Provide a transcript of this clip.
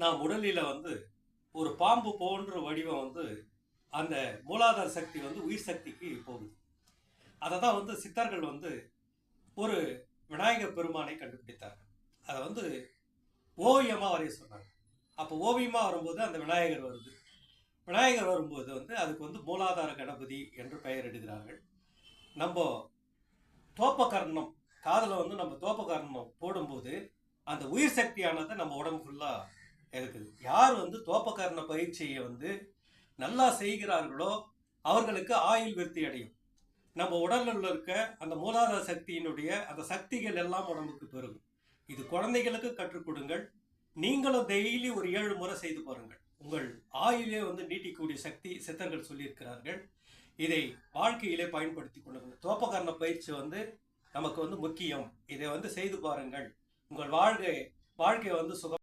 நாம் உடலில் ஒரு பாம்பு போன்ற வடிவம் அந்த மூலாதார சக்தி உயிர் சக்திக்கு போகுது. அதை தான் சித்தர்கள் ஒரு விநாயகர் பெருமானை கண்டுபிடித்தார்கள். அதை ஓவியமாக வரைய சொன்னாங்க. அப்போ ஓவியமாக வரும்போது அந்த விநாயகர் வருது. விநாயகர் வரும்போது அதுக்கு மூலாதார கணபதி என்று பெயர் இடுகிறார்கள். நம்ம தோப்பகரணம் காதில் நம்ம தோப்பகரணம் போடும்போது அந்த உயிர் சக்தியானதை நம்ம உடம்பு ஃபுல்லாக இருக்குது. யார் தோப்பகரண பயிற்சியை நல்லா செய்கிறார்களோ அவர்களுக்கு ஆயுள் விருத்தி அடையும். நம்ம உடலில் இருக்க அந்த மூலாதார சக்தியினுடைய அந்த சக்திகள் எல்லாம் உடம்புக்கு பெருகும். இது குழந்தைகளுக்கு கற்றுக் கொடுங்கள். நீங்களும் டெய்லி ஒரு 7 முறை செய்து பாருங்கள். உங்கள் ஆயுளே நீட்டிக்கூடிய சக்தி சித்தர்கள் சொல்லியிருக்கிறார்கள். இதை வாழ்க்கையிலே பயன்படுத்தி கொள்ளுங்கள். தோப்பகரண பயிற்சி நமக்கு முக்கியம். இதை செய்து பாருங்கள். உங்கள் வாழ்க்கை சுகம்